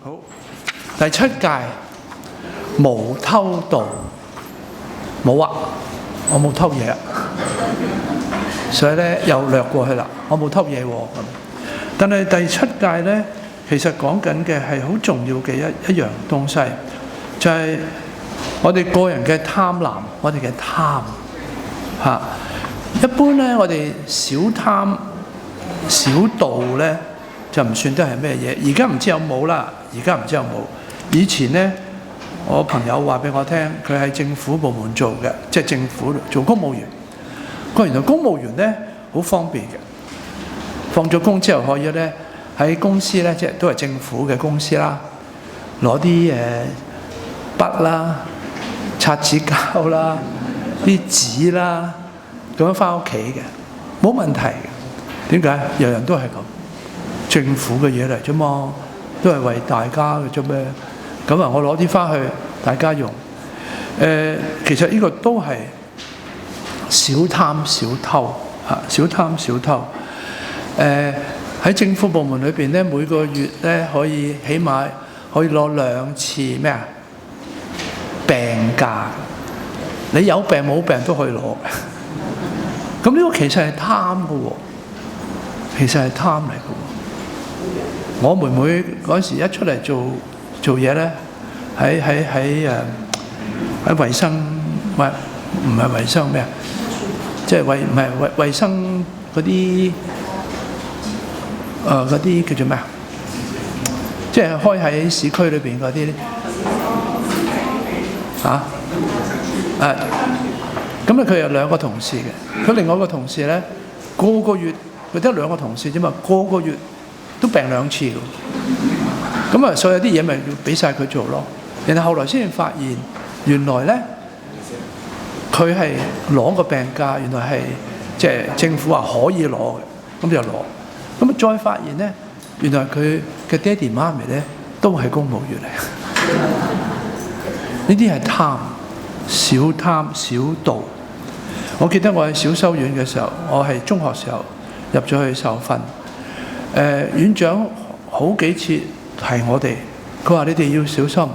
好，第7屆無偷盜，冇啊，我冇偷嘢啊，所以咧又略過去啦。我冇偷嘢喎咁。但係第7屆咧，其實講緊嘅係好重要嘅一樣東西，就係我哋個人嘅貪婪，我哋嘅貪嚇。一般咧，我哋小貪小盜咧就唔算得係咩嘢。而家唔知有冇啦，而家唔知有冇。以前咧，我朋友話俾我聽，佢喺政府部門做嘅，即係政府做公務員。佢原來公務員咧好方便嘅，放咗工之後可以咧喺公司咧，即係都係政府嘅公司啦，攞啲筆啦、擦紙膠啦、啲紙啦，咁樣翻屋企嘅，冇問題嘅。點解？人人都係咁，政府嘅嘢嚟啫嘛，都係為大家嘅啫咩？咁啊，我攞啲翻去大家用。其實呢個都係小貪小偷嚇，小貪小偷。喺政府部門裏邊咧，每個月咧可以起碼可以攞2次咩啊？病假，你有病冇病都可以攞。咁呢個其實係貪嘅喎，其實係貪嚟嘅喎。我妹妹嗰時一出嚟做嘢咧，喺衞生，唔係衞生咩啊？即係唔係衞生嗰啲嗰啲叫做咩啊？即係開喺市區裏邊嗰啲嚇咁咧，佢有2個同事嘅。佢另外一個同事咧，個個月佢得2個同事啫嘛，個個月都病2次㗎。咁啊，所有啲嘢咪要俾晒佢做咯。然後後來先發現，原來咧佢係攞個病假，原來係即係政府話可以攞嘅，咁就攞。咁啊，再發現咧，原來佢嘅爹哋媽咪咧都係公務員嚟。呢啲係貪，小貪小盜。我記得我喺小修院嘅時候，我係中學時候入咗去受訓。院長好幾次提我哋，佢話你哋要小心。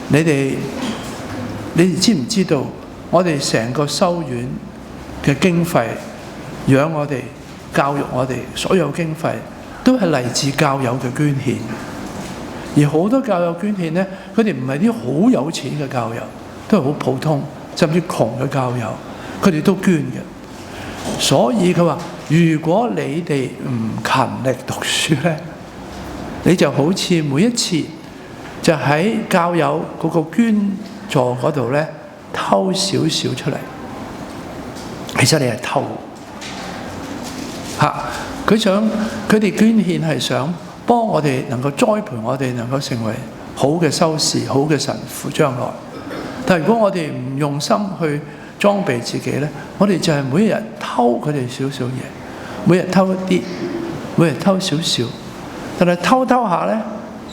你哋知唔知道？我哋成個修院嘅經費養我哋、教育我哋，所有經費都係嚟自教友嘅捐獻。而好多教友捐獻呢，佢哋唔係啲好有錢嘅教友，都係好普通，甚至窮嘅教友，佢哋都捐嘅。所以佢話：如果你哋唔勤力讀書呢，你就好似每一次就喺教友嗰個捐助嗰度呢，偷少少出嚟。其實你係偷嚇，佢哋捐獻係想幫我哋能夠栽培我哋，能夠成為好嘅修士、好嘅神父將來。但係如果我哋唔用心去裝備自己呢，我哋就係每一日偷佢哋少少嘢，每日偷一啲，每日偷少少，但係偷下呢，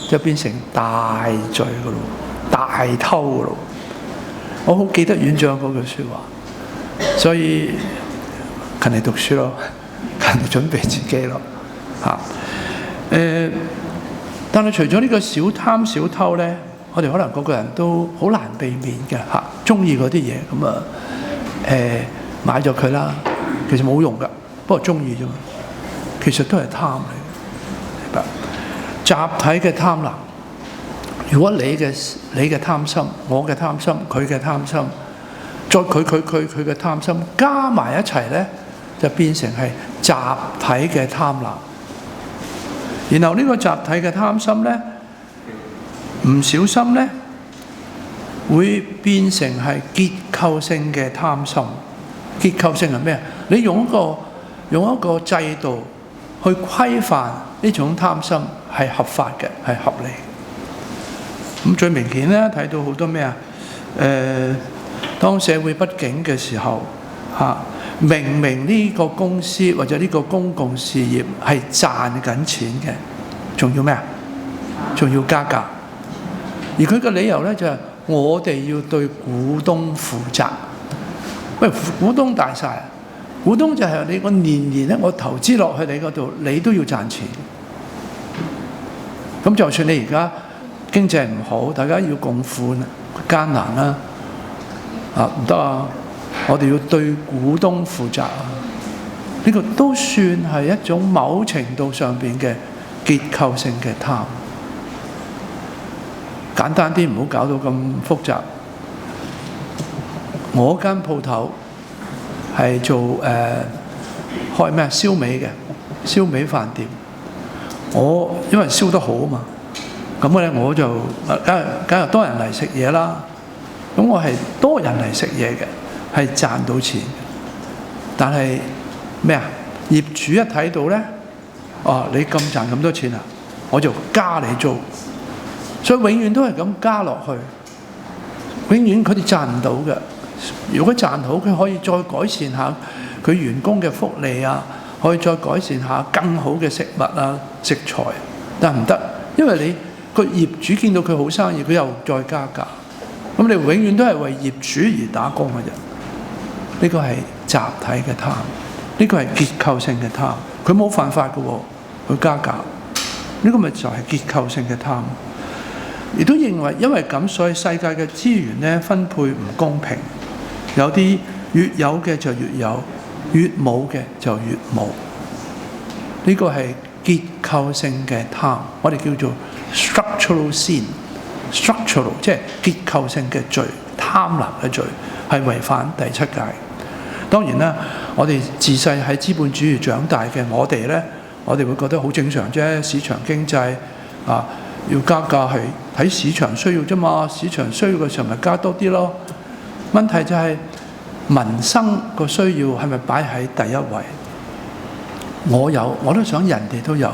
就變成大罪噶咯，大偷噶咯。我好記得院長嗰句説話，所以勤力讀書咯，勤力準備自己咯嚇。但係除咗呢個小貪小偷呢，我哋可能個個人都好難避免嘅嚇，中意嗰啲嘢咁啊買咗佢啦，其實冇用噶，不過中意啫嘛，其實都係貪嚟嘅，明白？集體嘅貪婪，如果你嘅貪心，我嘅貪心，佢嘅貪心，再佢嘅貪心加埋一齊呢，就變成係集體嘅貪婪。然後呢個集體嘅貪心呢，唔小心呢，會變成係結構性嘅貪心。結構性係咩啊？你用一個制度去規範呢種貪心係合法嘅，係合理。咁最明顯咧，睇到好多咩啊？當社會不景嘅時候嚇，明明呢個公司或者呢個公共事業係賺緊錢嘅，仲要咩啊？仲要加價。而佢嘅理由咧就係我哋要對股東負責。喂，股東大晒，股東就係你個年咧，我投資落去你嗰度，你都要賺錢。咁就算你而家經濟唔好，大家要共苦艱難啦，唔得啊！我哋要對股東負責啊！呢個都算係一種某程度上邊嘅結構性嘅貪。簡單啲，唔好搞到咁複雜。我間鋪頭係做開咩燒味嘅燒味飯店。我因為燒得好啊嘛，咁咧我就梗係多人嚟食嘢啦。咁我係多人嚟食嘢嘅，係賺到錢。但係咩啊？業主一睇到咧，你咁賺咁多錢啊，我就加你租。所以永遠都係咁加落去，永遠佢哋賺唔到嘅。如果賺好，佢可以再改善下佢員工嘅福利啊，可以再改善下更好嘅食物啊、食材。但唔得，因為你個業主見到佢好生意，佢又再加價。咁你永遠都係為業主而打工嘅啫。呢個係集體嘅貪，呢個係結構性嘅貪。佢冇犯法嘅喎，佢加價。呢個咪就係結構性嘅貪。亦都認為因為咁，所以世界嘅資源咧分配唔公平，有啲越有嘅就越有，越冇嘅就越冇。呢個係結構性嘅貪，我哋叫做 structural sin。structural 即係結構性嘅罪，貪婪嘅罪係違反第七誡。當然啦，我哋自細喺資本主義長大嘅我哋咧，我哋會覺得好正常啫。市場經濟要加價係睇市場需要啫嘛，市場需要嘅時候咪加多啲咯。問題就係民生個需要係咪擺喺第一位？我都想人哋都有，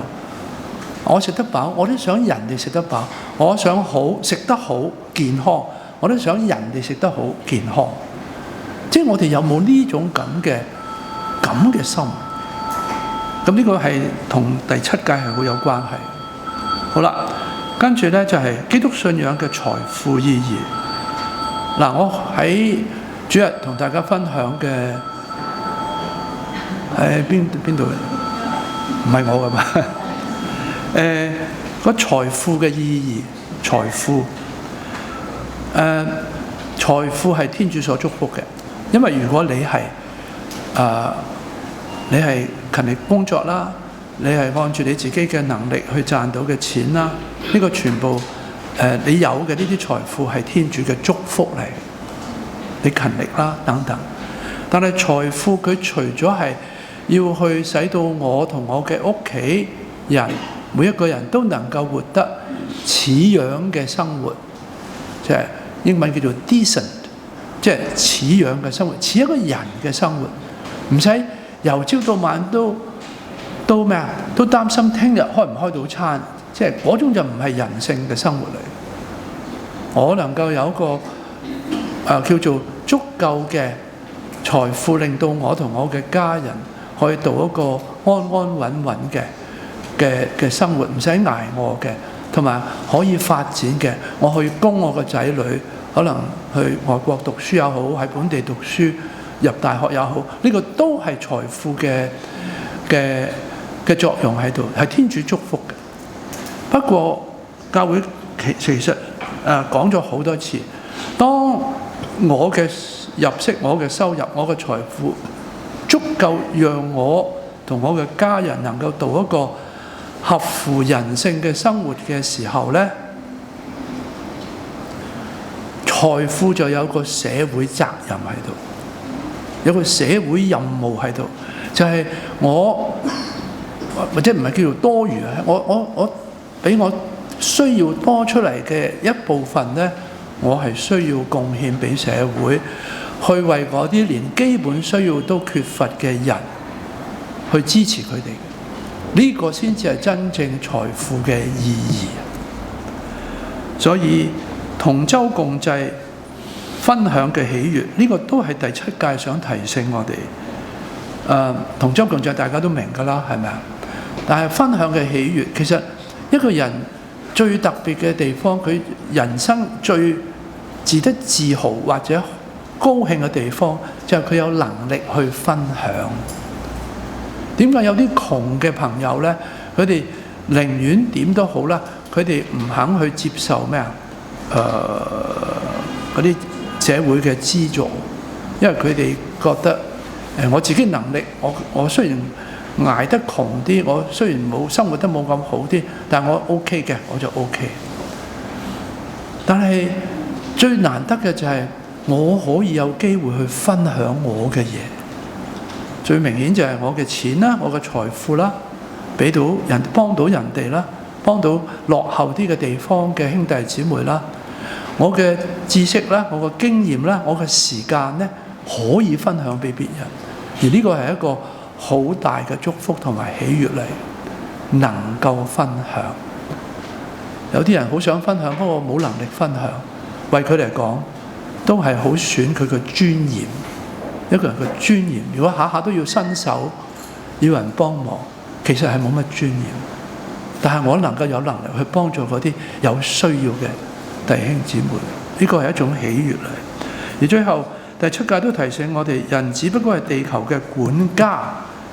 我食得飽，我都想人哋食得飽，我想食得好健康，我都想人哋食得好健康。即係我哋有冇呢種咁嘅心？咁呢個係同第七誡係好有關係。好啦。跟住咧就係基督信仰嘅財富意義。嗱，我喺主日同大家分享嘅喺邊度？唔係我㗎嘛？個財富嘅意義，財富係天主所祝福嘅，因為如果你係勤力工作啦。你係按住你自己嘅能力去賺到嘅錢啦，呢個全部你有嘅呢啲財富係天主嘅祝福嚟，你勤力啦等等。但係財富佢除咗係要去使到我同我嘅屋企人每一個人都能夠活得似樣嘅生活，即係英文叫做 decent， 即係似樣嘅生活，似一個人嘅生活，唔使由朝到晚都咩啊？都擔心聽日開唔開到餐，即係嗰種就唔係人性嘅生活嚟。我能夠有一個叫做足夠嘅財富，令到我同我嘅家人可以度一個安安穩穩嘅生活，唔使捱餓嘅，同埋可以發展嘅。我去供我個仔女，可能去外國讀書也好，喺本地讀書入大學也好，呢個都係財富嘅作用喺度，係天主祝福嘅。不過教會其實講咗好多次，當我嘅入息、我嘅收入、我嘅財富足夠讓我同我嘅家人能夠度一個合乎人性嘅生活嘅時候呢，財富就有個社會責任喺度，有個社會任務喺度，就係我。或者唔係叫做多餘啊！我俾我需要多出嚟嘅一部分呢，我係需要貢獻俾社會，去為嗰啲連基本需要都缺乏嘅人去支持佢哋。呢個先至係真正財富嘅意義。所以同舟共濟、分享嘅喜悅，呢個都係第七誡想提醒我哋。同舟共濟大家都明㗎啦，係咪啊？但係分享嘅喜悅，其實一個人最特別嘅地方，佢人生最值得自豪或者高興嘅地方，就係佢有能力去分享。點解有啲窮嘅朋友呢？佢哋寧願點都好啦，佢哋唔肯去接受咩啊？嗰啲社會嘅資助，因為佢哋覺得我自己能力，我雖然捱得窮啲，我雖然冇生活得冇咁好啲，但我 OK 嘅，我就 OK。但係最難得嘅就係我可以有機會去分享我嘅嘢。最明顯就係我嘅錢啦，我嘅財富啦，俾到人，幫到人哋啦，幫到落後啲嘅地方嘅兄弟姊妹啦。我嘅知識啦，我嘅經驗啦，我嘅時間咧，可以分享俾別人，而呢個係一個好大嘅祝福同埋喜悅嚟，能夠分享。有啲人好想分享，不過冇能力分享，為佢嚟講都係好損佢嘅尊嚴。一個人嘅尊嚴，如果下下都要伸手要人幫忙，其實係冇乜尊嚴。但係我能夠有能力去幫助嗰啲有需要嘅弟兄姊妹，呢個係一種喜悅嚟。而最後第七誡都提醒我哋，人只不過係地球嘅管家，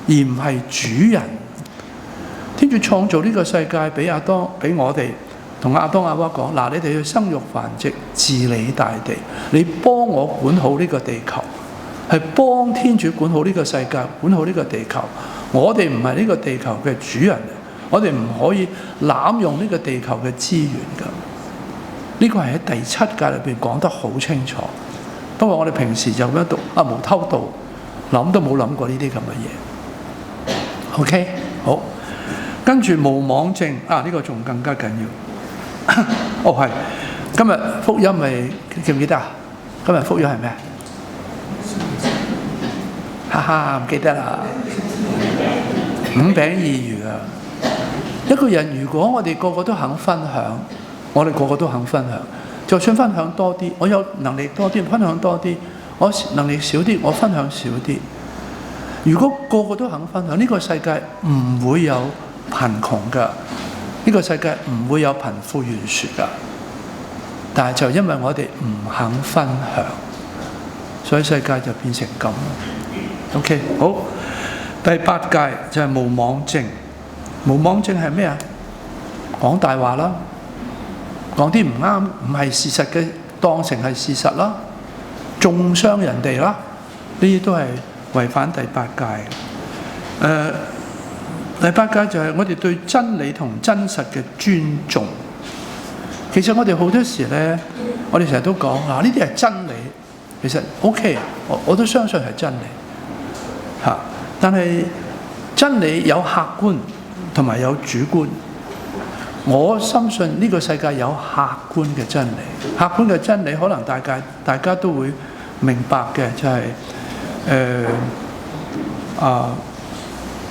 而唔係主人。天主創造呢個世界俾我哋，同亞當亞娃講：嗱，你哋要生育繁殖，治理大地，你幫我管好呢個地球。係幫天主管好呢個世界，管好呢個地球。我哋唔係呢個地球嘅主人，我哋唔可以濫用呢個地球嘅資源㗎。呢個係喺第七誡裏邊講得好清楚。不過我哋平時就咁樣讀無偷盜，諗都冇諗過呢啲咁嘅嘢。OK， 好，跟住無妄證呢個仲更加緊要。係今日福音咪記唔記得啊？今日福音係咩？哈哈，唔記得啦。五餅二魚啊！一個人如果我哋個個都肯分享，我哋個個都肯分享，就算分享多啲，我有能力多啲，分享多啲；我能力少啲，我分享少啲。如果個個都肯分享，呢個世界唔會有貧窮㗎，呢個世界唔會有貧富懸殊㗎。但係就因為我哋唔肯分享，所以世界就變成咁。OK， 好。第八誡就係無妄證。無妄證係咩啊？講大話啦，講啲唔啱、唔係事實嘅，當成係事實啦，中傷人哋啦，呢啲都係違反第八誡。第八誡就係我哋對真理同真實嘅尊重。其實我哋好多時咧，我哋成日都講呢啲係真理，其實 OK， 我都相信係真理。但係真理有客觀同埋有主觀。我深信呢個世界有客觀嘅真理，客觀嘅真理可能大家都會明白嘅，就係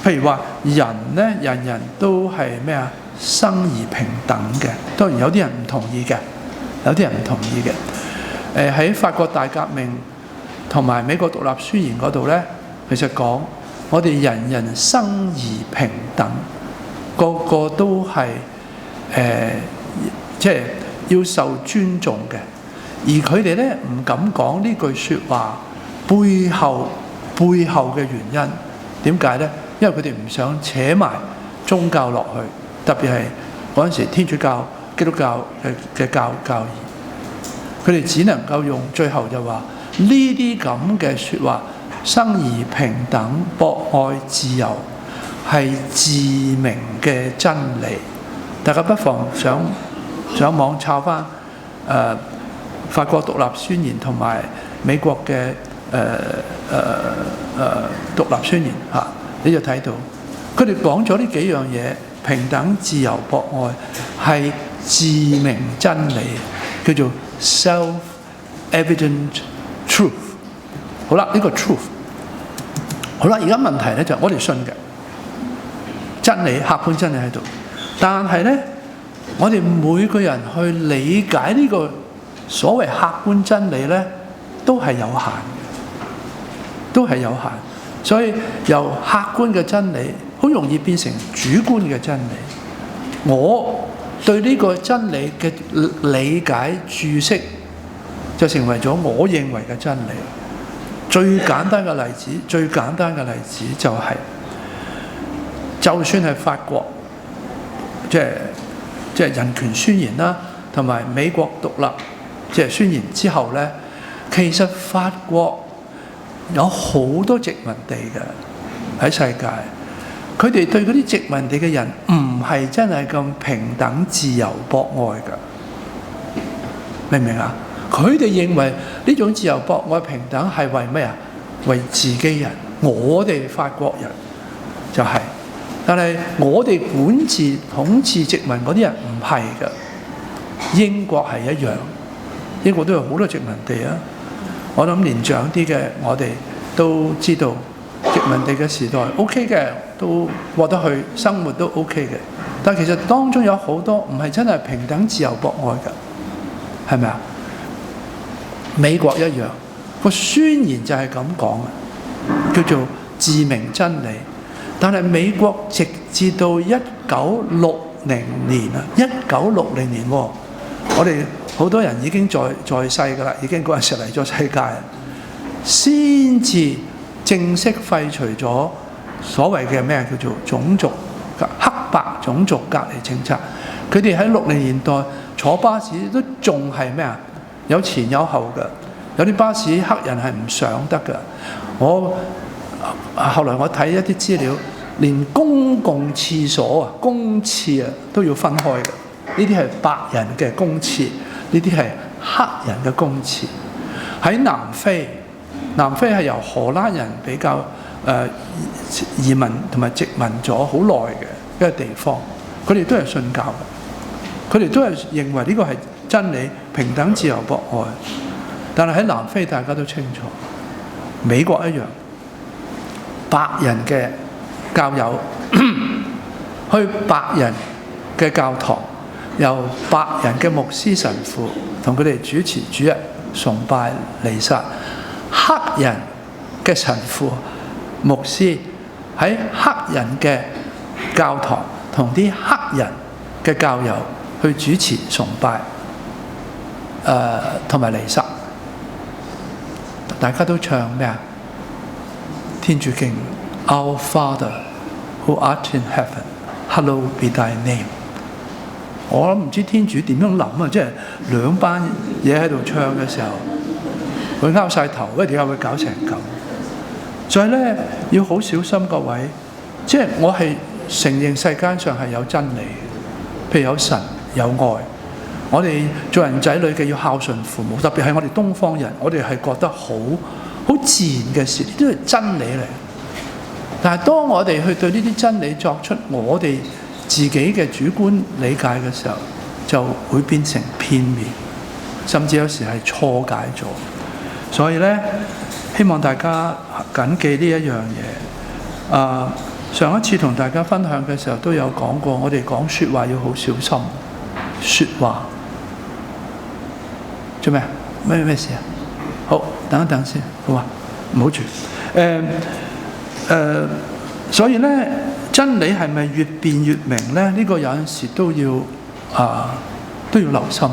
譬如話人咧，人人都係咩啊？生而平等嘅。當然有啲人唔同意嘅，喺法國大革命同埋美國獨立宣言嗰度咧，其實講我哋人人生而平等，個個都係即係要受尊重嘅。而佢哋咧唔敢講呢句説話背後嘅原因，點解咧？因為佢哋唔想扯埋宗教落去，特別係嗰陣時天主教、基督教嘅教義，佢哋只能夠用最後就話呢啲咁嘅説話，生而平等、博愛、自由，係自明嘅真理。大家不妨上網抄翻法國獨立宣言同埋美國嘅獨立宣言嚇，你就睇到佢哋講咗呢幾樣嘢，平等、自由、博愛係自明真理，叫做 self-evident truth。好啦，呢個 truth。好啦，而家問題咧就係我哋信嘅真理，客觀真理喺度，但係咧我哋每個人去理解呢個所謂客觀真理咧，都係有限，所以由客觀嘅真理好容易變成主觀嘅真理。我對呢個真理嘅理解注釋就成為咗我認為嘅真理。最簡單嘅例子就係，就算係法國，即即係人權宣言啦，同埋美國獨立即係宣言之後呢，其實法國有好多殖民地嘅喺世界，佢哋對嗰啲殖民地嘅人唔係真係咁平等、自由、博愛㗎，明唔明啊？佢哋認為呢種自由、博愛、平等係為咩啊？為自己人，我哋法國人就係，但係我哋管治、統治、殖民嗰啲人唔係㗎。英國係一樣，英國都有好多殖民地啊。我諗年長啲嘅我哋都知道，殖民地嘅時代 OK 嘅，都過得去，生活都 OK 嘅。但其實當中有好多唔係真係平等、自由、博愛㗎，係咪啊？美國一樣，個宣言就係咁講嘅，叫做自明真理。但係美國直至到1960年啊，1960年喎，我哋好多人已經在世㗎啦，已經嗰陣時嚟咗世界，先至正式廢除咗所謂嘅咩叫做種族黑白種族隔離政策。佢哋喺60年代坐巴士都仲係咩啊？有前有後嘅，有啲巴士黑人係唔上得嘅。後來我睇一啲資料，連公共廁所啊、公廁啊都要分開嘅。呢啲係白人嘅公廁，呢啲係黑人嘅公廁。喺南非係由荷蘭人比較移民同埋殖民咗好耐嘅一個地方，佢哋都係信教嘅，佢哋都係認為呢個係真理、平等、自由、博愛。但係喺南非大家都清楚，美國一樣，白人嘅教友去白人嘅教堂，由白人嘅牧師神父同佢哋主持主日崇拜彌撒，黑人嘅神父牧師喺黑人嘅教堂同啲黑人嘅教友去主持崇拜，同埋彌撒。大家都唱咩啊？天主經 Our Father who art in heaven, hallowed be thy name。我諗唔知天主點樣諗啊！即係兩班嘢喺度唱嘅時候，佢拗晒頭，點解會搞成咁？所以咧要好小心各位，即係我係承認世間上係有真理，譬如有神有愛。我哋做人仔女嘅要孝順父母，特別係我哋東方人，我哋係覺得好自然嘅事，呢啲都係真理嚟。但係當我哋去對呢啲真理作出我哋自己嘅主觀理解嘅時候，就會變成片面，甚至有時係錯解咗。所以咧，希望大家謹記呢一樣嘢。上一次同大家分享嘅時候都有講過，我哋講説話要好小心。説話做咩啊？咩事啊？好，等一等先，好嘛？唔好住。所以咧，真理係咪越辯越明咧？呢個有陣時都要留心。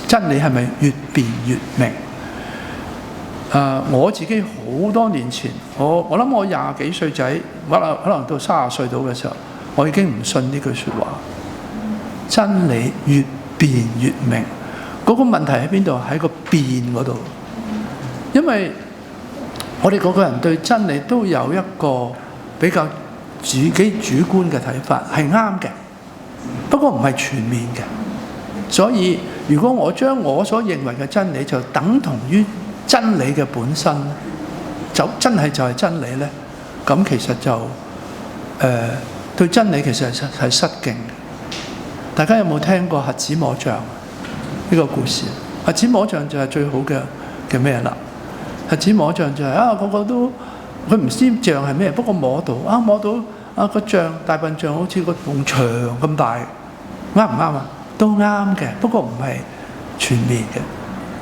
真理係咪越辯越明？我自己好多年前，我諗我20幾歲仔，可能到30歲到嘅時候，我已經唔信呢句説話。真理越辯越明，嗰個問題喺邊度？喺個辯嗰度。因為我哋個個人對真理都有一個比較自己主觀嘅睇法，係啱嘅，不過唔係全面嘅。所以如果我將我所認為嘅真理就等同於真理嘅本身，就真係就係真理呢，咁其實就對真理其實係失敬嘅。大家有冇聽過瞎子摸象呢個故事？瞎子摸象就係最好嘅咩啦？瞎子摸象就係個個都佢唔知象係咩，不過摸到個象大笨象好似個埲牆咁大，啱唔啱啊？都啱嘅，不過唔係全面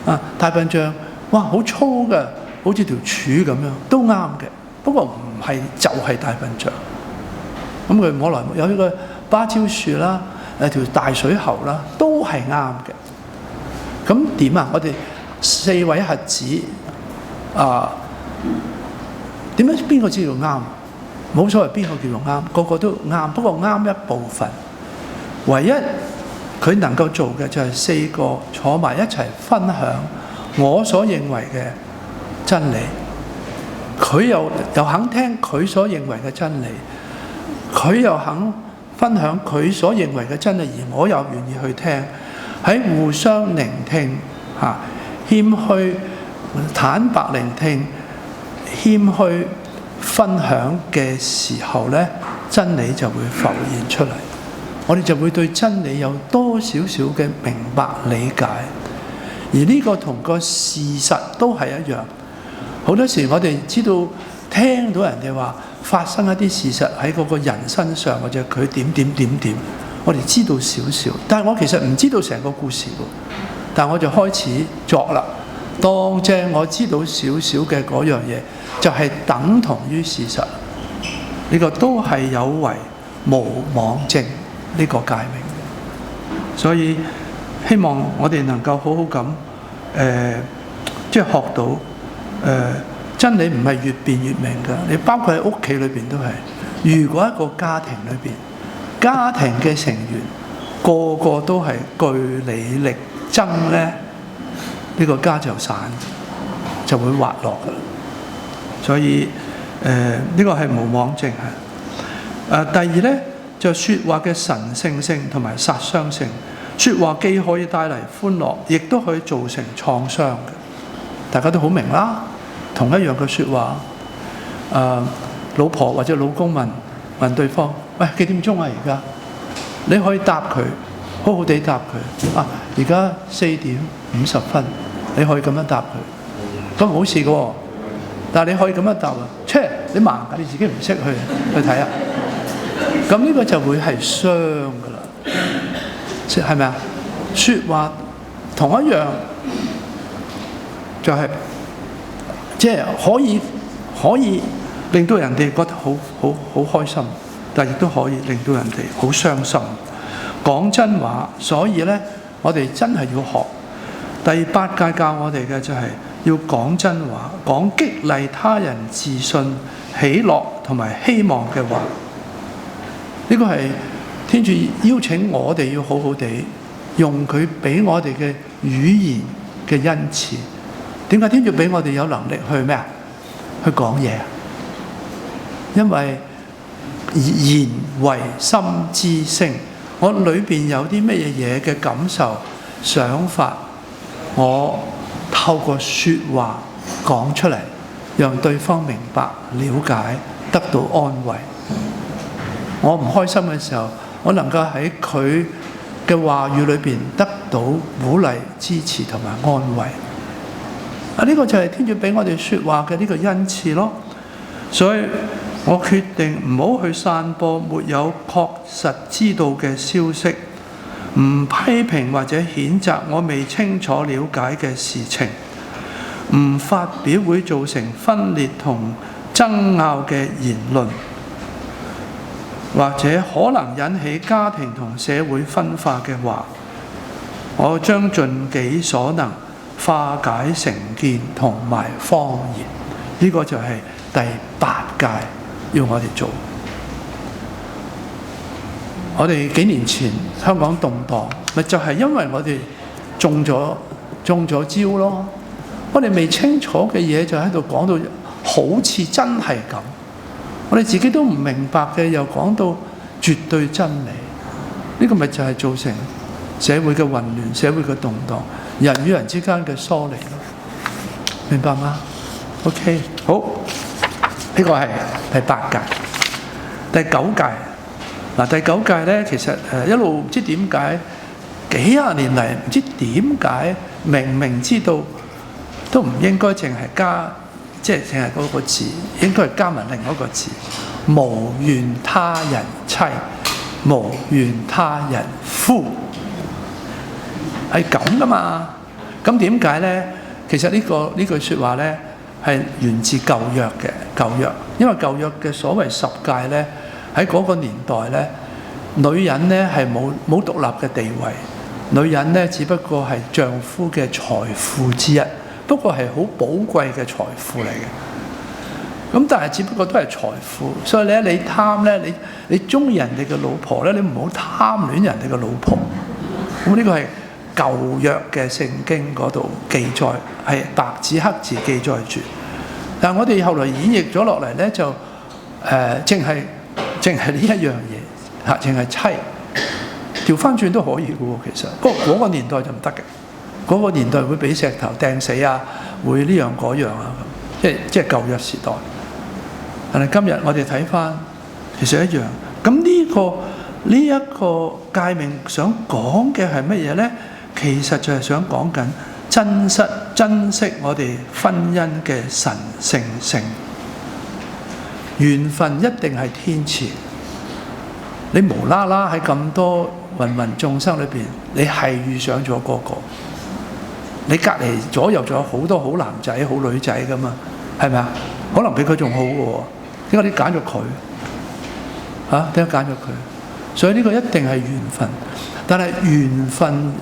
嘅。大笨象哇好粗嘅，好似條柱咁樣，都啱嘅，不過唔係就係大笨象。咁佢摸來有呢個芭蕉樹啦。條大水喉啦，都係啱嘅。咁點啊？我哋4位瞎子點樣邊個知道啱？冇所謂邊個叫做啱，個個都啱，不過啱一部分。唯一佢能夠做嘅就係4個坐埋一齊分享我所認為嘅真理，佢又肯聽佢所認為嘅真理，佢又肯分享佢所認為嘅真理，而我又願意去聽，喺互相聆聽謙虛坦白聆聽謙虛分享嘅時候呢，真理就會浮現出嚟，我哋就會對真理有多少少嘅明白理解，而呢個同個事實都係一樣。好多時我哋知道聽到人哋話發生一啲事實喺嗰個人身上，或者佢點，我哋知道少少，但係我其實唔知道成個故事喎。但我就開始作啦，當正我知道少少嘅嗰樣嘢，就係等同於事實。呢個都係有違無妄證呢個誡命，所以希望我哋能夠好好咁即係學到真理唔係越辯越明㗎。你包括喺屋企裏邊都係，如果一個家庭裏邊，家庭嘅成員個個都係據理力爭呢，呢個家就散，就會滑落㗎。所以呢個係無妄證係。第二呢，就説話嘅神聖性同埋殺傷性。説話既可以帶嚟歡樂，亦都可以造成創傷嘅。大家都好明啦，同一樣嘅説話，老婆或者老公問對方：喂，幾點鐘啊？而家你可以答佢，好好地答佢啊！而家4:50，你可以咁樣答佢，都冇事嘅喎。但係你可以咁樣答啊，你盲㗎，你自己唔識去睇啊。咁呢個就會係傷㗎啦，係咪啊？説話同一樣，就係即係可以令到人哋覺得好開心，但係亦都可以令到人哋好傷心。講真話，所以呢，我哋真係要學。第8誡教我哋嘅就係要講真話，講激勵他人自信、喜樂同埋希望嘅話。呢個係天主邀請我哋要好好地用佢俾我哋嘅語言嘅恩賜。點解天主俾我哋有能力去咩啊？去講嘢。因為言為心之聲，我裏邊有啲乜嘢嘅感受、想法，我透過説話講出嚟，讓對方明白、了解，得到安慰。我唔開心嘅時候，我能夠喺佢嘅話語裏邊得到鼓勵、支持同埋安慰。呢個就係天主俾我哋説話嘅呢個恩賜咯。所以我決定唔好去散播沒有確實知道嘅消息，唔批評或者譴責我未清楚了解嘅事情，唔發表會造成分裂同爭拗嘅言論，或者可能引起家庭同社會分化嘅話。我將盡己所能化解成見同埋謊言。呢個就係第8誡要我哋做。我哋幾年前香港動盪，咪就係因為我哋中咗招咯。我哋未清楚嘅嘢就喺度講到好似真係咁，我哋自己都唔明白嘅又講到絕對真理。呢個咪就係造成社會嘅混亂、社會嘅動盪、人與人之間嘅疏離咯。明白嗎？ OK， 好，呢個係第8誡。第9誡嗱，第9誡咧，其實一路唔知點解幾廿年嚟，唔知點解明知道都唔應該淨係加，即係淨係嗰個字，應該係加埋另一個字，無怨他人妻，無怨他人夫，係咁噶嘛。咁點解咧？其實呢句説話咧，係源自舊約嘅舊約，因為舊約嘅所謂10誡咧，喺嗰個年代咧，女人咧係冇獨立嘅地位，女人咧只不過係丈夫嘅財富之一，不過係好寶貴嘅財富嚟嘅。咁但係只不過都係財富，所以你貪咧，你中意人哋嘅老婆咧，你唔好貪戀人哋嘅老婆。咁呢個係舊約嘅聖經嗰度記載，係白紙黑字記載住。但係我哋後來演繹咗落嚟咧，就淨係呢一樣嘢嚇，淨係妻。調翻轉都可以嘅喎，其實。不過嗰個年代就唔得嘅，嗰個年代會俾石頭掟死啊，會呢樣嗰樣啊咁，即係舊約時代。但係今日我哋睇翻，其實一樣。咁呢一個誡命想講嘅係乜嘢咧？其實就係想講緊珍惜我哋婚姻嘅神聖性。緣分一定係天賜，你無啦啦喺咁多芸芸眾生裏邊，你係遇上咗嗰個，你隔離左右仲有好多好男仔好女仔噶嘛，係咪啊？可能比佢仲好嘅喎，點解你揀咗佢？嚇，點解揀咗佢？所以呢個一定係緣分，但係緣分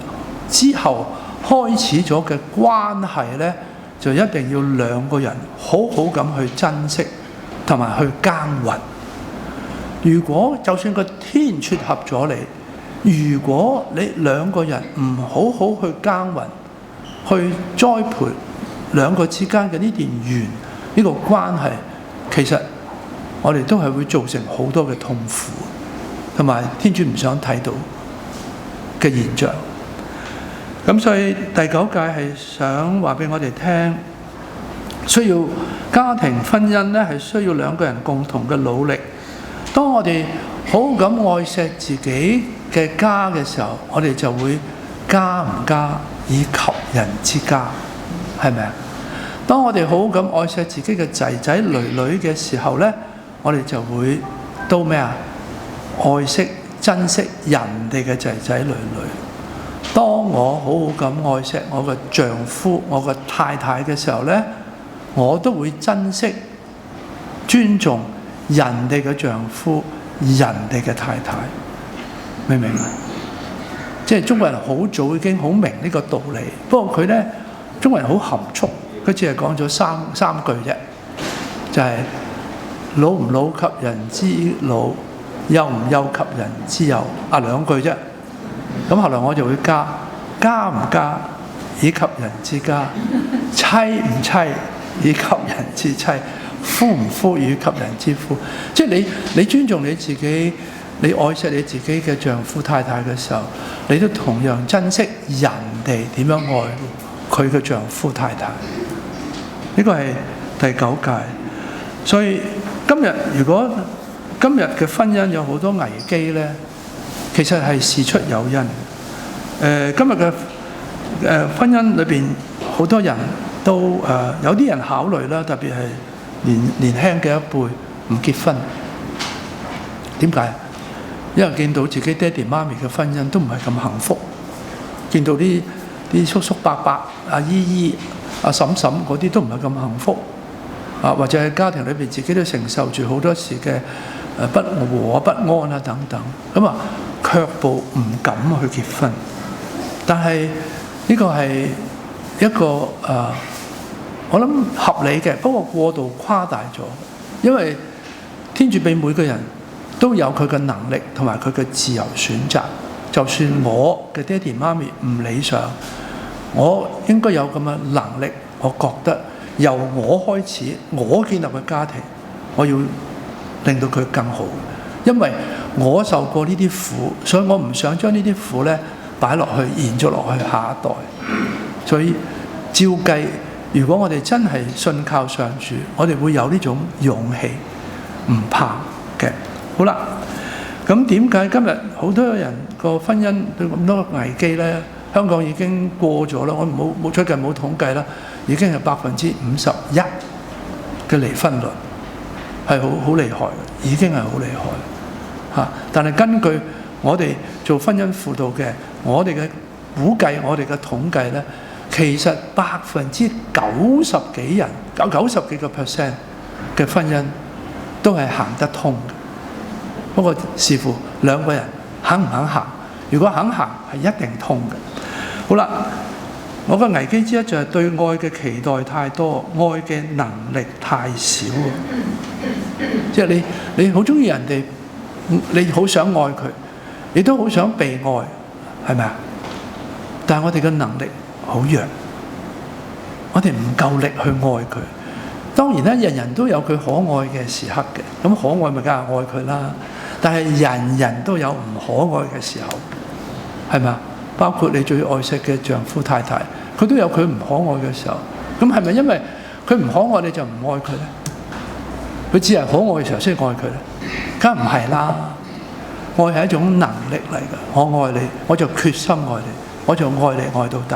之後開始咗嘅關係呢，就一定要兩個人好好咁去珍惜同埋去耕耘。如果就算個天撮合咗你，如果你兩個人唔好好去耕耘，去栽培兩個之間嘅呢段緣，呢個關係，其實我哋都係會造成好多嘅痛苦，同埋天主唔想睇到嘅現象。咁所以第9誡係想話俾我哋聽，需要家庭婚姻咧係需要兩個人共同嘅努力。當我哋好咁愛錫自己嘅家嘅時候，我哋就會家唔家以及人之家，係咪啊？當我哋好咁愛錫自己嘅仔仔女女嘅時候咧，我哋就會都咩啊？愛惜珍惜人哋嘅仔仔女女。當我好好咁愛錫我嘅丈夫、我嘅太太嘅時候咧，我都會珍惜、尊重人哋嘅丈夫、人哋嘅太太，明唔明啊？即係中國人好早已經好明呢個道理，不過佢咧，中國人好含蓄，佢只係講咗三句啫，就係老唔老及人之老，幼唔幼及人之幼，兩句啫。咁後來我就會加唔加以及人之家，妻唔妻以及人之妻，夫唔夫以及人之夫。即係你尊重你自己，你愛惜你自己嘅丈夫太太嘅時候，你都同樣珍惜人哋點樣愛佢嘅丈夫太太。呢個係第9誡。所以如果今日嘅婚姻有好多危機呢，其實係事出有因。今日嘅婚姻裏邊，好多人都有啲人考慮啦，特別係年輕嘅一輩唔結婚。點解？因為見到自己爹哋媽咪嘅婚姻都唔係咁幸福，見到啲叔叔伯伯、阿姨姨、阿嬸嬸嗰啲都唔係咁幸福，或者喺家庭裏邊自己都承受住好多時嘅不和不安啊等等，咁啊卻步唔敢去結婚。但係呢個係一個我諗合理嘅，不過過度誇大咗。因為天主俾每個人都有佢嘅能力同埋佢嘅自由選擇。就算我嘅爹哋媽咪唔理想，我應該有咁嘅能力。我覺得由我開始，我建立嘅家庭，我要令到佢更好。因為我受過呢啲苦，所以我唔想將呢啲苦咧擺落去，延續落去下一代。所以照計，如果我哋真係信靠上主，我哋會有呢種勇氣，唔怕嘅。好啦，咁點解今日好多人個婚姻對咁多危機咧？香港已經過咗啦，我最近冇統計啦，已經係51%嘅離婚率，係好厲害嘅，已經係好厲害嚇。但係根據我哋做婚姻輔導嘅，我哋嘅估計，我哋嘅統計咧，其實90幾人，90幾個%嘅婚姻都係行得通嘅。不過視乎兩個人肯唔肯行。如果肯行，係一定通嘅。好啦，我個危機之一就係對愛嘅期待太多，愛嘅能力太少。即係你好中意人哋，你好想愛佢，你都好想被愛，係咪啊？但係我哋嘅能力好弱，我哋唔夠力去愛佢。當然啦，人人都有佢可愛嘅時刻嘅，咁可愛咪梗係愛佢啦。但係人人都有唔可愛嘅時候，係咪啊？包括你最愛惜嘅丈夫太太，佢都有佢唔可愛嘅時候。咁係咪因為佢唔可愛你就唔愛佢呢？佢只係可愛嘅時候先愛佢呢？梗係唔係啦。愛係一種能力嚟嘅，我愛你，我就決心愛你，我就愛你愛到底。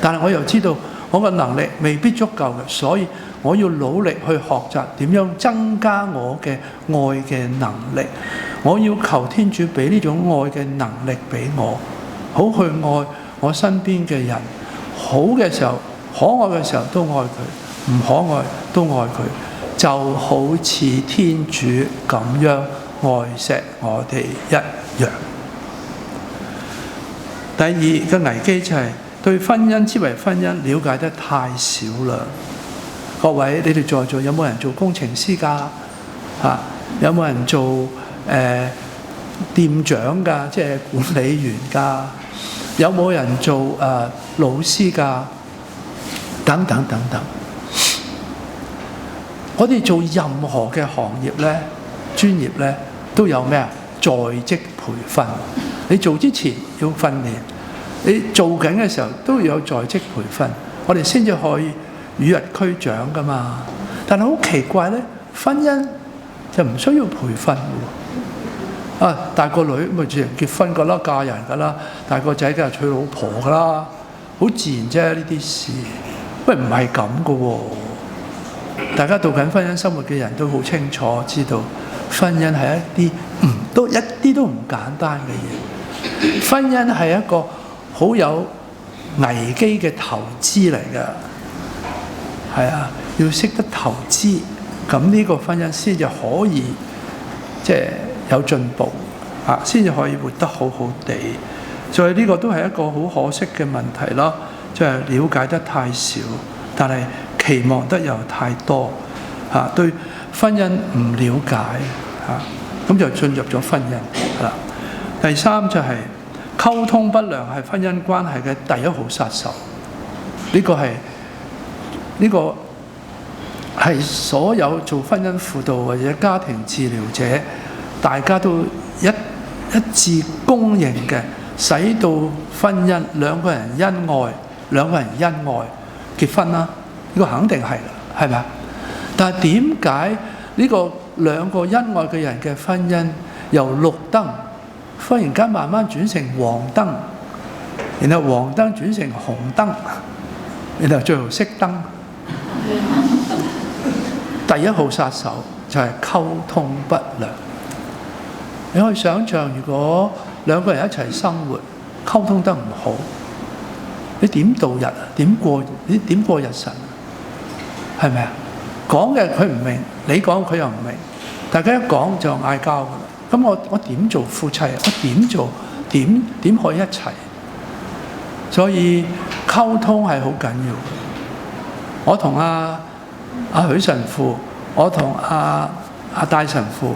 但係我又知道我嘅能力未必足夠嘅，所以我要努力去學習點樣增加我嘅愛嘅能力。我要求天主俾呢種愛嘅能力俾我，好去愛我身邊嘅人。好嘅時候，可愛嘅時候都愛佢，唔可愛都愛佢，就好似天主咁樣愛錫我哋一樣。第二個危機就係對婚姻之為婚姻了解得太少啦。各位，你哋在座有冇人做工程師㗎？有冇人做店長㗎？即係管理員㗎？有冇人做老師㗎？等等等等。我哋做任何嘅行業呢，專業呢，都有咩啊？在職培訓。你做之前要訓練，你做緊嘅時候都要有在職培訓，我哋先至可以與日俱長噶嘛。但係好奇怪呢，婚姻就唔需要培訓嘅。大個女咪自然結婚噶啦，嫁人噶啦，大個仔梗係娶老婆噶啦，好自然啫呢啲事。喂，唔係咁嘅喎。大家度緊婚姻生活嘅人都好清楚知道，婚姻係一啲都唔簡單嘅嘢。婚姻係一個好有危機嘅投資嚟㗎，係啊，要識得投資，咁呢個婚姻先至可以即係有進步啊，先至可以活得好好地。所以呢個都係一個好可惜嘅問題咯，即係了解得太少，但係期望得又太多嚇，對婚姻唔了解嚇，咁就進入咗婚姻啦。第三就係溝通不良係婚姻關係嘅第一號殺手。呢個係所有做婚姻輔導或者家庭治療者大家都一致公認嘅，使到婚姻兩個人因愛結婚啦，呢個肯定係啦，係咪啊？但係點解呢個兩個恩愛嘅人嘅婚姻由綠燈忽然間慢慢轉成黃燈，然後黃燈轉成紅燈，然後最後熄燈？第一號殺手就係溝通不良。你可以想象，如果兩個人一齊生活，溝通得唔好，你點度日啊？點過日神？係咪啊？講嘅佢唔明，你講佢又唔明，大家一講就嗌交㗎啦。咁我點做夫妻？我點做？點可以一齊？所以溝通係好緊要。我同阿許神父，我同阿戴神父，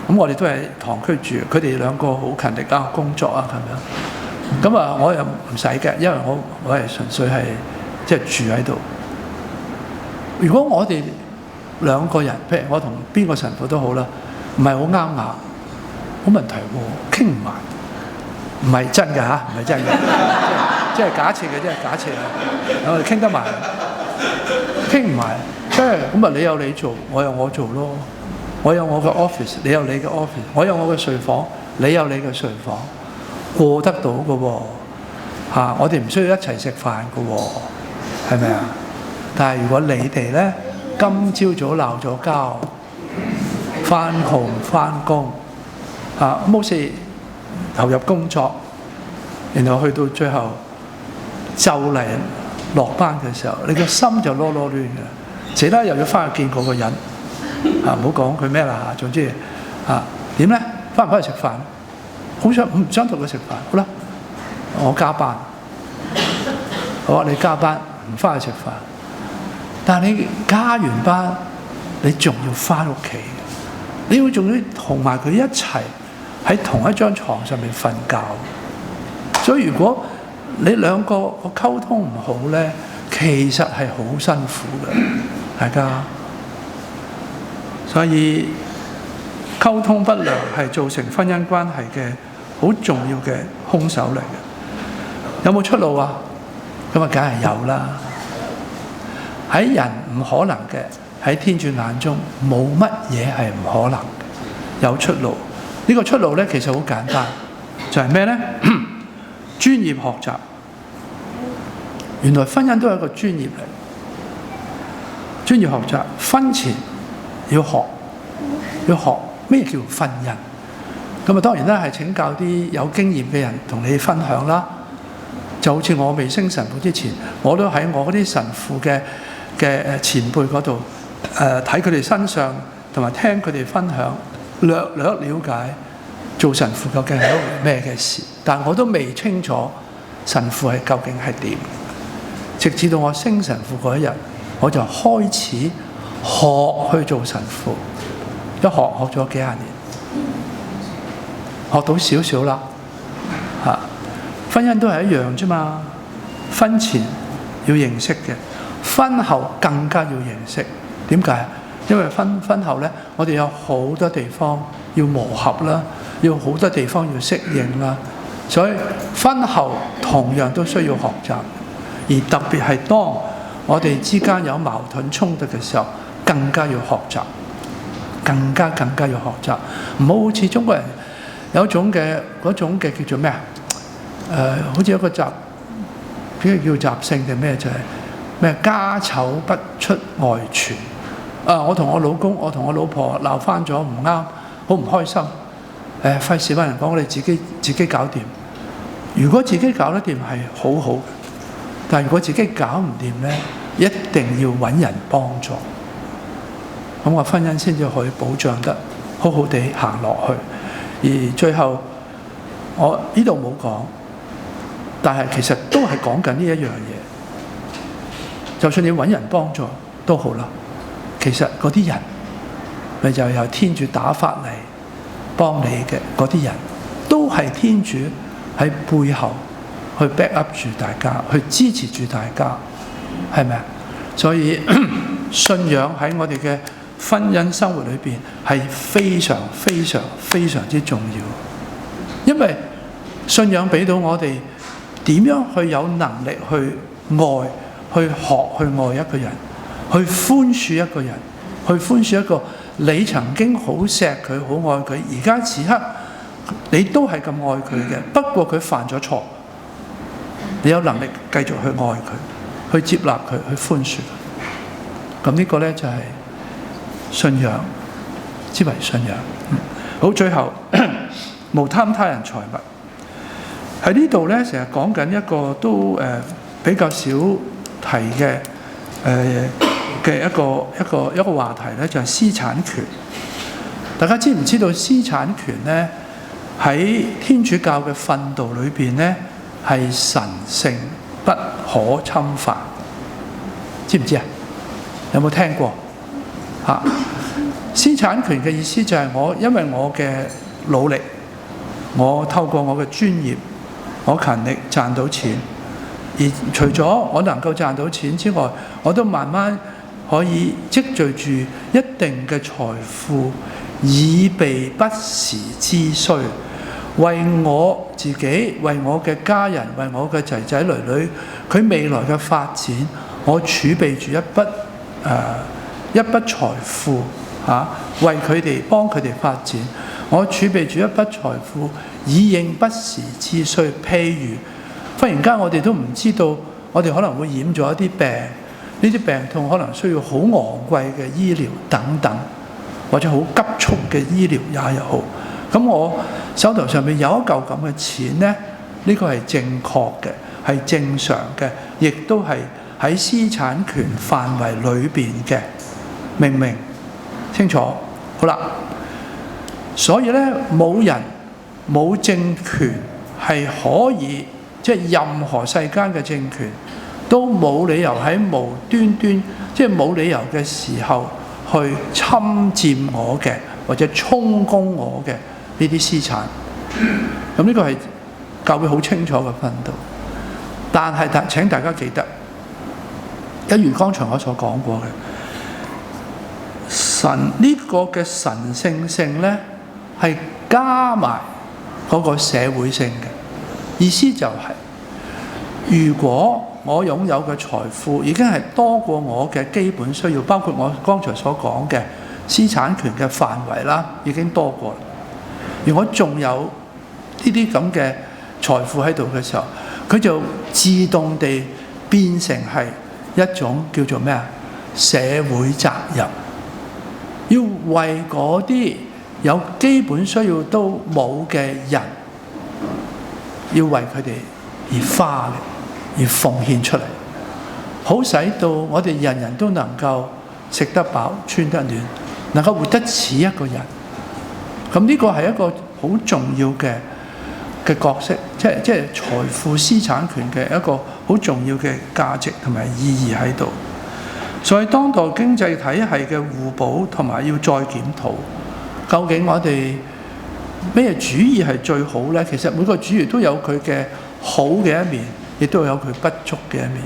咁我哋都係堂區住，佢哋兩個好勤力啊，工作啊咁樣。咁啊，我又唔使嘅，因為我係純粹係即係住喺度。如果我哋兩個人，譬如我同邊個神父都好啦，唔係好啱牙，冇問題喎，傾唔埋，唔係真嘅嚇，唔係真嘅，即係假設嘅，即係假設啊，我哋傾得埋，傾唔埋，即係咁啊！你有你做，我有我做咯，我有我嘅 office， 你有你嘅 office， 我有我嘅睡房，你有你嘅睡房，過得到嘅喎嚇，我哋唔需要一齊食飯嘅喎，係咪啊？但係如果你哋咧今朝早鬧咗交，翻學翻工冇事投入工作，然後去到最後就嚟落班嘅時候，你個心就囉囉攣嘅，死啦又要翻去見嗰個人唔好講佢咩啦嚇，總之點咧？翻唔翻去食飯？好想唔想同佢食飯？好啦，我加班，好啊，你加班唔翻去食飯。但係你加完班，你仲要翻屋企，你要仲要同埋佢一齊喺同一張床上面瞓覺。所以如果你兩個個溝通唔好呢，其實係好辛苦嘅，大家。所以溝通不良係造成婚姻關係嘅好重要嘅兇手嚟嘅。有冇出路啊？咁啊，梗係有啦。喺人唔可能嘅，喺天主眼中冇乜嘢係唔可能嘅，有出路。呢個出路呢，其實好簡單，就係咩呢？專業學習。原來婚姻都係一個專業嚟，專業學習。婚前要學咩叫婚姻。咁啊，當然啦，係請教啲有經驗嘅人同你分享啦。就好似我未升神父之前，我都喺我嗰啲神父嘅前輩嗰度睇佢哋身上，同埋聽佢哋分享，略了解做神父究竟係一回咩嘅事。但我都未清楚神父係究竟係點。直至到我升神父嗰一日，我就開始學去做神父。一學咗幾廿年，學到少少啦。婚姻都係一樣啫嘛。婚前要認識嘅，婚後更加要認識。點解？因為婚後呢，我哋有好多地方要磨合啦，要好多地方要適應啦。所以婚後同樣都需要學習，而特別係當我哋之間有矛盾衝突嘅時候，更加要學習，更加要學習。唔好好似中國人有一種嘅嗰種嘅叫做咩啊？好似一個習，邊個叫習性定咩？就係咩家醜不出外傳。我同我老公，我同我老婆鬧翻咗唔啱，好唔開心。費事揾人講，我哋自己搞掂。如果自己搞得掂係好好嘅，但係如果自己搞唔掂呢，一定要揾人幫助。咁個婚姻先至可以保障得好好地行落去。而最後我呢度冇講，但係其實都係講緊呢一樣嘢。就算你揾人幫助都好啦，其實嗰啲人咪就由天主打發嚟幫你嘅嗰啲人，都係天主喺背後去 back up 住大家，去支持住大家，係咪啊？所以信仰喺我哋嘅婚姻生活裏邊係非常之重要，因為信仰俾到我哋點樣去有能力去愛，去學去愛一個人，去寬恕一個人，去寬恕一個你曾經好錫佢、好愛佢，而家此刻你都係咁愛佢嘅，不過佢犯咗錯，你有能力繼續去愛佢，去接納佢，去寬恕佢。咁呢個呢，就係信仰之為信仰。好，最後無貪他人財物。喺呢度呢，成日講緊一個都比較少提嘅一個話題呢，就係私產權。大家知唔知道私產權呢？喺天主教嘅訓導裏邊呢，係神聖不可侵犯，知唔知啊？有冇聽過？私產權嘅意思就係因為我嘅努力，我透過我嘅專業，我勤力賺到錢，而除咗我能夠賺到錢之外，我都慢慢可以積聚住一定嘅財富，以備不時之需。為我自己、為我嘅家人、為我嘅仔仔女女，佢未來嘅發展，我儲備住一筆財富為佢哋幫佢哋發展。我儲備住一筆財富，以應不時之需。譬如忽然間我哋都唔知道，我哋可能會染咗一啲病，呢啲病痛可能需要好昂貴嘅醫療等等，或者好急促嘅醫療也好。咁我手頭上面有一嚿咁嘅錢呢，呢個係正確嘅，係正常嘅，亦都係喺私產權範圍裏邊嘅，明唔明？清楚？好啦，所以呢，冇人冇政權係可以，即係任何世間嘅政權都冇理由喺無端端，即係冇理由嘅時候去侵佔我嘅，或者充公我嘅呢啲私產。咁呢個係教會好清楚嘅訓導。但係請大家記得，一如剛才我所講過嘅，神呢個嘅神聖性呢，係加埋嗰個社會性嘅意思，就係如果我擁有嘅財富已經係多過我嘅基本需要，包括我剛才所講嘅資產權嘅範圍啦，已經多過，而我仲有呢啲咁嘅財富喺度嘅時候，佢就自動地變成係一種叫做咩啊？社會責任，要為嗰啲有基本需要都冇嘅人，要為佢哋而花嘅，而奉獻出嚟，好使到我哋人人都能夠食得飽、穿得暖，能夠活得似一個人。咁呢個係一個好重要嘅角色，即係財富資產權嘅一個好重要嘅價值同埋意義喺度。所以當代經濟體系嘅互補同埋要再檢討，究竟我哋咩主義係最好呢？其實每個主義都有佢嘅好嘅一面，亦都有佢不足嘅一面。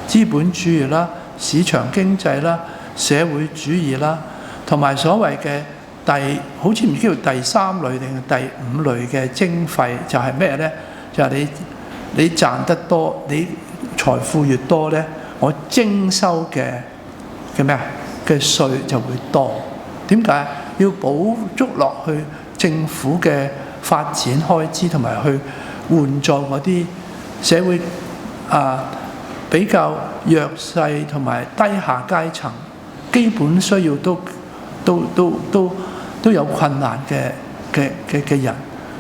資本主義啦、市場經濟啦、社會主義啦，同埋所謂嘅好似唔知叫第三類定係第五類嘅徵費，就係咩呢？就係你賺得多，你財富越多呢，我徵收嘅咩啊嘅稅就會多。點解？要補足落去政府嘅發展開支，同埋去援助嗰啲社會比較弱勢同埋低下階層，基本需要都有困難嘅人。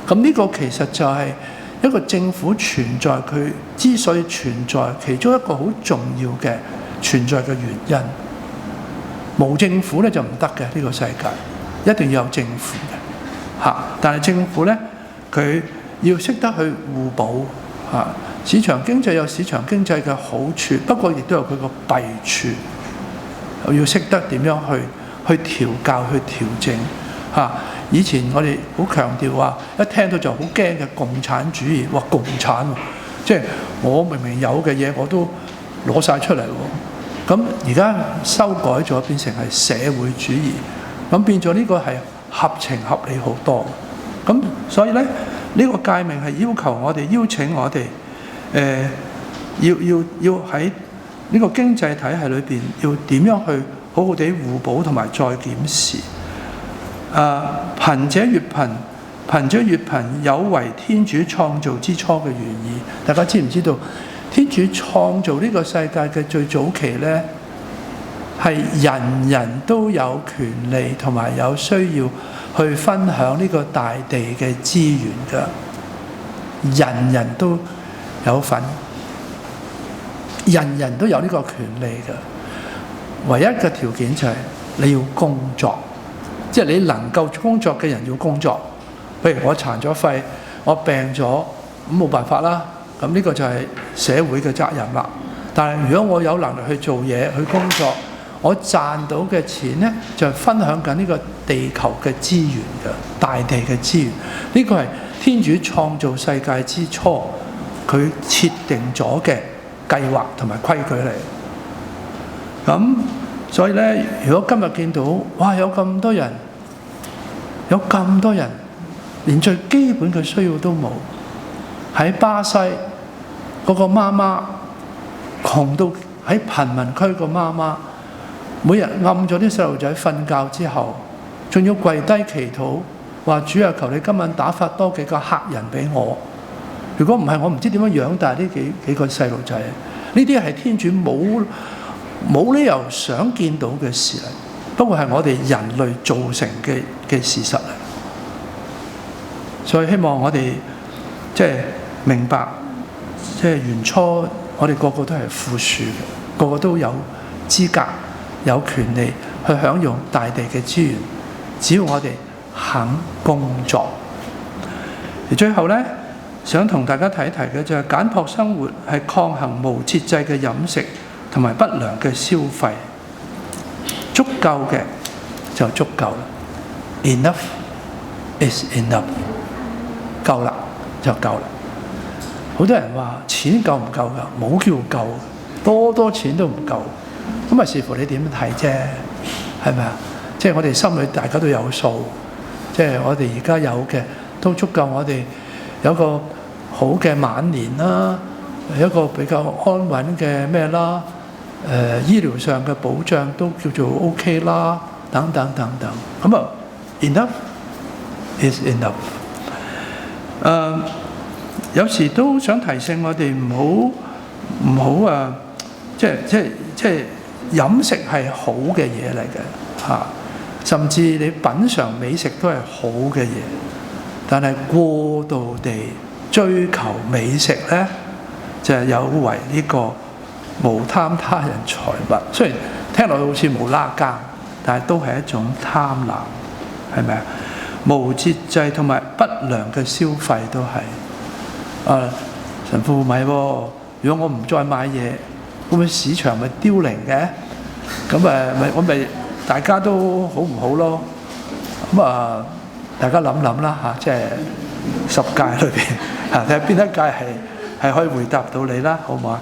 咁呢個其實就係一個政府存在，佢之所以存在，其中一個好重要嘅存在嘅原因。冇政府咧就唔得嘅，呢個世界一定要有政府嘅。但係政府咧，佢要識得去互補。市場經濟有市場經濟嘅好處，不過亦都有佢個弊處，要識得點樣去調教、去調整。以前我哋好強調話，一聽到就好驚嘅共產主義，話共產即係我明明有嘅嘢我都攞晒出嚟喎。咁而家修改咗，變成係社會主義，咁變咗呢個係合情合理好多。咁所以咧，呢個誡命係要求我哋、邀請我哋要喺呢個經濟體系裏邊，要點樣去好好地互補同埋再檢視。貧者越貧，貧者越貧，有違天主創造之初嘅原意。大家知唔知道？天主創造呢個世界嘅最早期呢，係人人都有權利同埋有需要去分享呢個大地嘅資源㗎，人人都有份，人人都有呢個權利㗎。唯一嘅條件就係你要工作，即係你能夠工作嘅人要工作。譬如我殘咗肺，我病咗，咁冇辦法啦。咁呢個就係社會嘅責任啦。但係如果我有能力去做嘢、去工作，我賺到嘅錢呢，就係分享緊呢個地球嘅資源嘅大地嘅資源。呢個係天主創造世界之初佢設定咗嘅計劃同埋規矩嚟。咁所以呢，如果今日見到哇有咁多人連最基本嘅需要都冇，喺巴西嗰個媽媽窮到喺貧民區個媽媽，每日暗咗啲細路仔瞓覺之後，仲要跪低祈禱，話主啊，求你今晚打發多幾個客人俾我。如果唔係，我唔知點樣養大呢幾個細路仔。呢啲係天主冇理由想見到嘅事嚟，不過係我哋人類造成嘅事實嚟。所以希望我哋即係明白，即係原初我哋個個都係富庶嘅，個個都有資格、有權利去享用大地嘅資源，只要我哋肯工作。而最後呢，想同大家提一提嘅就係簡樸生活係抗衡無節制嘅飲食同埋不良嘅消費，足夠嘅就足夠啦。Enough is enough， 夠啦就夠啦。好多人話錢夠唔夠㗎？冇叫夠，多錢都唔夠。咁啊，視乎你點睇啫，係咪啊？即係我哋心裏大家都有數，即係我哋而家有嘅都足夠我哋有個好嘅晚年啦，一個比較安穩嘅咩啦，醫療上嘅保障都叫做 OK 啦，等等等等。咁啊 ，enough is enough。有時都想提醒我哋唔好啊，即係飲食係好嘅嘢嚟嘅嚇，甚至你品嚐美食都係好嘅嘢，但係過度地追求美食咧，就係有違呢個無貪他人財物。雖然聽落好似無啦更，但係都係一種貪婪，係咪啊？無節制同埋不良嘅消費都係。神父唔係喎，如果我唔再買嘢，會唔會市場咪凋零嘅？咁我咪大家都好唔好咯？咁大家諗諗啦嚇，即係十戒裏邊嚇，睇下邊一戒係可以回答到你啦，好唔好啊？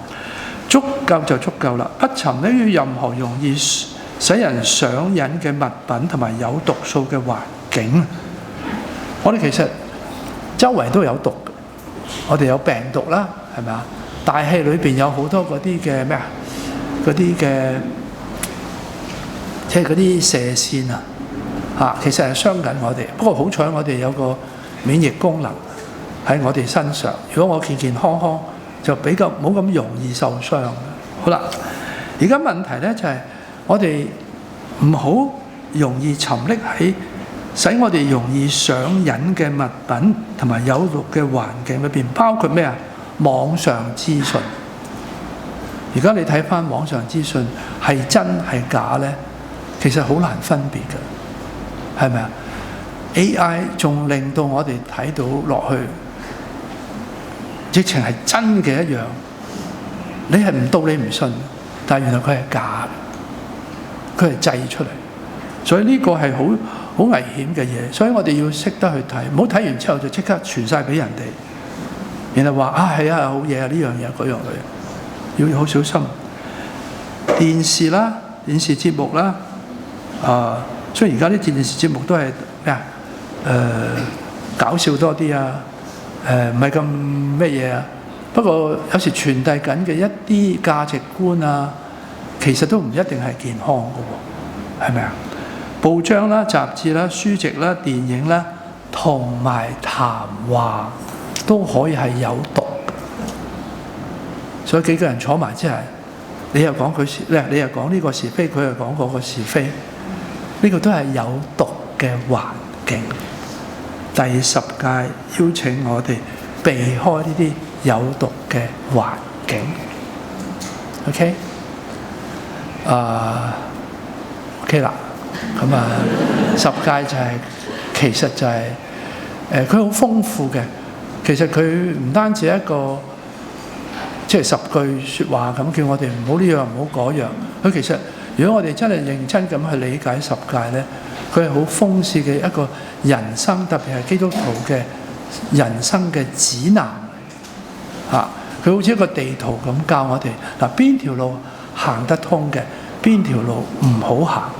足夠就足夠啦，不沉溺於任何容易使人上癮嘅物品同埋有毒素嘅環境。我哋其實周圍都有毒。我哋有病毒啦，係咪啊？大氣裏邊有好多嗰啲嘅咩啊？嗰啲嘅即係嗰啲射線啊，嚇，其實係傷緊我哋。不過好彩我哋有個免疫功能喺我哋身上。如果我健健康康，就比較冇咁容易受傷。好啦，而家問題咧就係我哋唔好容易沉溺喺使我哋容易上癮嘅物品同埋有毒嘅環境裏邊，包括咩啊？網上資訊。而家你睇翻網上資訊係真係假咧，其實好難分別嘅，係咪啊 ？AI 仲令到我哋睇到落去，直情係真嘅一樣。你係唔到你唔信，但係原來佢係假嘅，佢係製出嚟，所以呢個係好危險嘅嘢，所以我哋要識得去睇，唔好睇完之後就即刻傳晒俾人哋，然後話係啊好嘢啊，呢樣嘢嗰樣嘢，要好小心。電視啦，電視節目啦，雖然而家啲電視節目都係咩啊？搞笑多啲啊，唔係咁咩嘢啊。不過有時傳遞緊嘅一啲價值觀啊，其實都唔一定係健康嘅喎，係咪啊？報章啦、雜誌啦、書籍啦、電影啦，同埋談話都可以係有毒。所以幾個人坐埋之後，你又講佢是咧，你又講呢個是非，佢又講嗰個是非，呢個都係有毒嘅環境。第10誡邀請我哋避開呢啲有毒嘅環境。OK， OK 啦。咁10誡就係其實就係佢好豐富嘅。其實佢唔單止一個即係10句説話咁，叫我哋唔好呢樣唔好嗰樣。佢其實如果我哋真係認真咁去理解10誡咧，佢係好豐富嘅一個人生，特別係基督徒嘅人生嘅指南嚇。佢好似一個地圖咁教我哋嗱，邊條路行得通嘅，邊條路唔好行。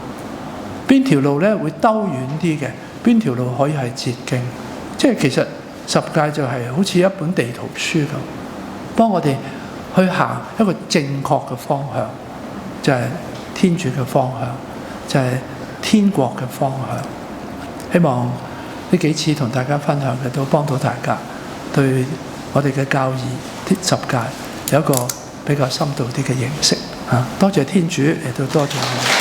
邊條路咧會兜遠啲嘅？邊條路可以係捷徑？即係其實10誡就係好似一本地圖書咁，幫我哋去行一個正確嘅方向，就係天主嘅方向，就係天國嘅方向。希望呢幾次同大家分享嘅都幫到大家，對我哋嘅教義10誡有一個比較深度啲嘅認識嚇。多謝天主，亦都多謝我。